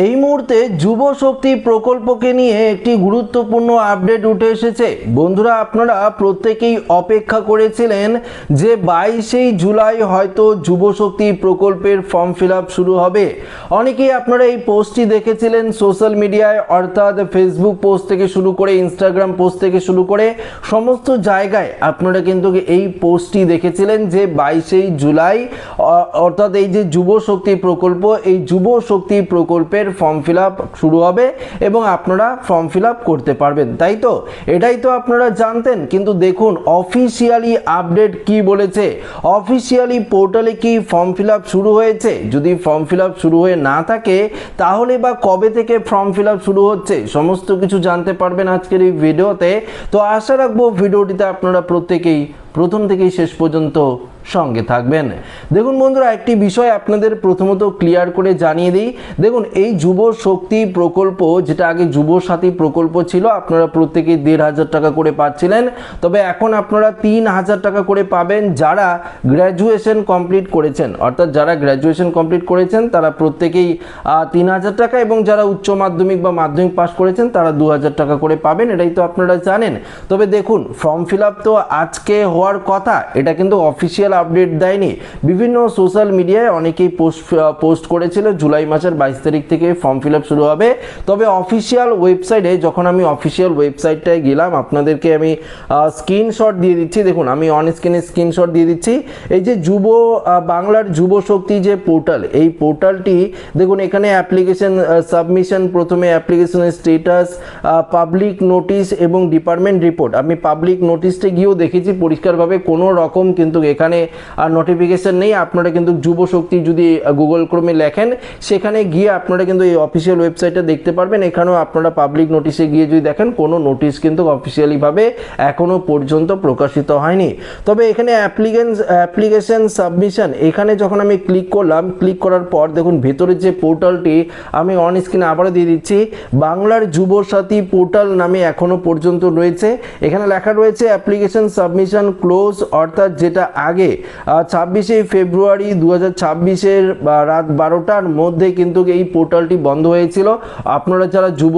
এই মুহূর্তে যুব শক্তি প্রকল্পকে নিয়ে একটি গুরুত্বপূর্ণ আপডেট উঠে এসেছে। বন্ধুরা, আপনারা প্রত্যেকেই অপেক্ষা করেছিলেন যে 22 জুলাই হয়তো যুব শক্তি প্রকল্পের ফর্ম ফিল আপ শুরু হবে। অনেকেই আপনারা এই পোস্টটি দেখেছিলেন সোশ্যাল মিডিয়ায়, অর্থাৎ ফেসবুক পোস্ট থেকে শুরু করে ইনস্টাগ্রাম পোস্ট থেকে শুরু করে সমস্ত জায়গায় আপনারা কিন্তু এই পোস্টটি দেখেছিলেন যে 22 জুলাই অর্থাৎ এই যে যুব শক্তি প্রকল্প, এই যুব শক্তি প্রকল্পের ফর্ম ফিল আপ শুরু হবে এবং আপনারা ফর্ম ফিল আপ করতে পারবেন, তাই তো? এটাই তো আপনারা জানতেন। কিন্তু দেখুন অফিসিয়ালি আপডেট কি বলেছে, অফিসিয়ালি পোর্টালে কি ফর্ম ফিল আপ শুরু হয়েছে। যদি ফর্ম ফিল আপ শুরু হয়ে না থাকে তাহলে বা কবে থেকে ফর্ম ফিল আপ শুরু হচ্ছে সমস্ত কিছু জানতে পারবেন আজকের এই ভিডিওতে। তো আশা রাখবো ভিডিওটিতে আপনারা প্রত্যেকেই প্রথম থেকেই শেষ পর্যন্ত সঙ্গে থাকবেন। দেখুন বন্ধুরা, একটি বিষয় আপনাদের প্রথমত ক্লিয়ার করে জানিয়ে দিই। দেখুন, এই যুব শক্তি প্রকল্প, যেটা আগে যুব সাথী প্রকল্প ছিল, আপনারা প্রত্যেকেই 1500 টাকা করে পাচ্ছিলেন, তবে এখন আপনারা 3000 টাকা করে পাবেন যারা গ্র্যাজুয়েশন কমপ্লিট করেছেন। অর্থাৎ যারা গ্র্যাজুয়েশন কমপ্লিট করেছেন তারা প্রত্যেকেই 3000 টাকা, এবং যারা উচ্চ মাধ্যমিক বা মাধ্যমিক পাস করেছেন তারা 2000 টাকা করে পাবেন। এটাই তো আপনারা জানেন। তবে দেখুন, ফর্ম ফিল আপ তো আজকে হওয়ার কথা, এটা কিন্তু অফিসিয়াল আপডেট দেয়নি। বিভিন্ন সোশ্যাল মিডিয়ায় অনেকেই পোস্ট করেছিল জুলাই মাসের 22 তারিখ থেকে ফর্ম ফিল আপ শুরু হবে। তবে অফিসিয়াল ওয়েবসাইটে, যখন আমি অফিসিয়াল ওয়েবসাইটটায় গেলাম, আপনাদেরকে আমি স্ক্রিনশট দিয়ে দিচ্ছি। দেখুন, আমি অন স্ক্রিনে স্ক্রিনশট দিয়ে দিচ্ছি। এই যে বাংলার যুব শক্তি যে পোর্টাল, এই পোর্টালটি দেখুন, এখানে অ্যাপ্লিকেশন সাবমিশন, প্রথমে অ্যাপ্লিকেশনের স্টেটাস, পাবলিক নোটিশ এবং ডিপার্টমেন্ট রিপোর্ট। আমি পাবলিক নোটিশে গিয়েও দেখেছি পরিষ্কারভাবে কোনো রকম কিন্তু এখানে নোটিফিকেশন নেই। আপনারা কিন্তু যুব শক্তি যদি গুগল ক্রোমে লেখেন, সেখানে গিয়ে আপনারা কিন্তু এই অফিসিয়াল ওয়েবসাইটটা দেখতে পারবেন। এখানেও আপনারা পাবলিক নোটিশে গিয়ে যদি দেখেন, কোনো নোটিশ কিন্তু অফিসিয়ালিভাবে এখনো পর্যন্ত প্রকাশিত হয়নি। তবে এখানে অ্যাপ্লিকেশন সাবমিশন, এখানে যখন আমি ক্লিক করলাম, ক্লিক করার পর দেখুন ভেতরে যে পোর্টালটি, আমি অন স্ক্রিনে আবারও দিয়ে দিচ্ছি, বাংলার যুব সাথী পোর্টাল নামে এখনো পর্যন্ত রয়েছে। এখানে লেখা রয়েছে অ্যাপ্লিকেশন সাবমিশন ক্লোজ, অর্থাৎ যেটা আগে 26 ফেব্রুয়ারি 2026 রাত 12টার মধ্যে কিন্তু এই পোর্টালটি বন্ধ হয়েছিল। আপনারা যারা যুব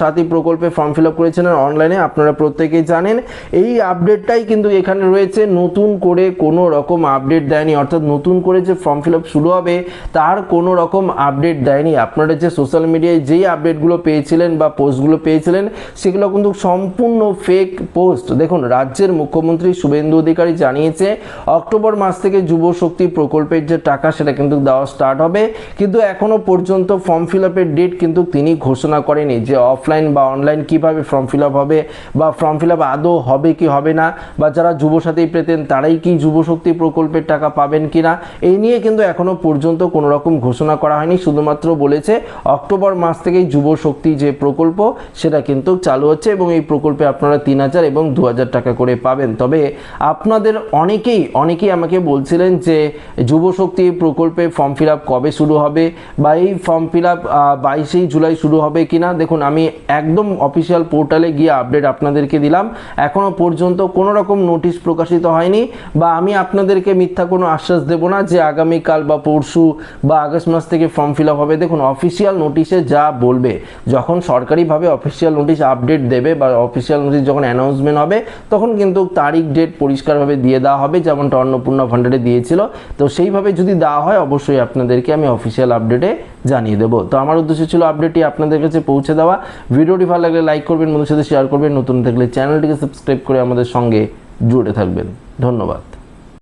সাথী প্রকল্পে ফর্ম ফিল আপ করেছিলেন অনলাইনে, আপনারা প্রত্যেকেই জানেন। এই আপডেটটাই কিন্তু এখানে রয়েছে, নতুন করে কোনো রকম আপডেট দেয়নি। অর্থাৎ নতুন করে যে ফর্ম ফিল আপ শুরু হবে তার কোনো রকম আপডেট দেয়নি। আপনারা যে সোশ্যাল মিডিয়ায় যেই আপডেটগুলো পেয়েছিলেন বা পোস্টগুলো পেয়েছিলেন, সেগুলো কিন্তু সম্পূর্ণ ফেক পোস্ট। দেখুন, রাজ্যের মুখ্যমন্ত্রী শুভেন্দু অধিকারী জানিয়েছে অক্টোবর মাস থেকে যুব শক্তি প্রকল্পের যে টাকা সেটা কিন্তু দেওয়া স্টার্ট হবে, কিন্তু এখনো পর্যন্ত ফর্ম ফিল আপের ডেট কিন্তু তিনি ঘোষণা করেনি যে অফলাইন বা অনলাইন কিভাবে ফর্ম ফিল আপ হবে, বা ফর্ম ফিল আপ আদৌ হবে কি হবে না, বা যারা যুব সাথী পেতেন তারাই কি যুব শক্তি প্রকল্পের টাকা পাবেন কিনা, এই নিয়ে কিন্তু এখনো পর্যন্ত কোনো রকম ঘোষণা করা হয়নি। শুধুমাত্র বলেছে অক্টোবর মাস থেকেই যুব শক্তি যে প্রকল্প সেটা কিন্তু চালু হচ্ছে, এবং এই প্রকল্পে আপনারা 3000 এবং 2000 টাকা করে পাবেন। তবে আপনাদের অনেকেই আমাকে বলছিলেন যে যুব শক্তি প্রকল্পে ফর্ম ফিল আপ কবে শুরু হবে, বা এই ফর্ম ফিল আপ 22 জুলাই শুরু হবে কিনা। দেখুন, আমি একদম অফিসিয়াল পোর্টালে গিয়ে আপডেট আপনাদেরকে দিলাম। এখনো পর্যন্ত কোনো রকম নোটিশ প্রকাশিত হয়নি, বা আমি আপনাদেরকে মিথ্যা কোনো আশ্বাস দেব না যে আগামীকাল বা পরশু বা আগস্ট মাস থেকে ফর্ম ফিল আপ হবে। দেখুন, অফিসিয়াল নোটিশে যা বলবে, যখন সরকারিভাবে অফিসিয়াল নোটিশ আপডেট দেবে বা অফিসিয়াল নোটিশ যখন অ্যানাউন্সমেন্ট হবে, তখন কিন্তু তারিখ ডেট পরিষ্কারভাবে দিয়ে দেওয়া হবে, যেমনটা অন্নপূর্ণা ভান্ডারে দিয়েছিল। তো সেইভাবে যদি দেওয়া হয় অবশ্যই আপনাদেরকে আমি অফিসিয়াল আপডেটে জানিয়ে দেবো। তো আমার উদ্দেশ্য ছিল আপডেটটি আপনাদের কাছে পৌঁছে দেওয়া। ভিডিওটি ভালো লাগলে লাইক করবেন, বন্ধুদের সাথে শেয়ার করবেন, নতুন থাকলে চ্যানেলটিকে সাবস্ক্রাইব করে আমাদের সঙ্গে জুড়ে থাকবেন। ধন্যবাদ।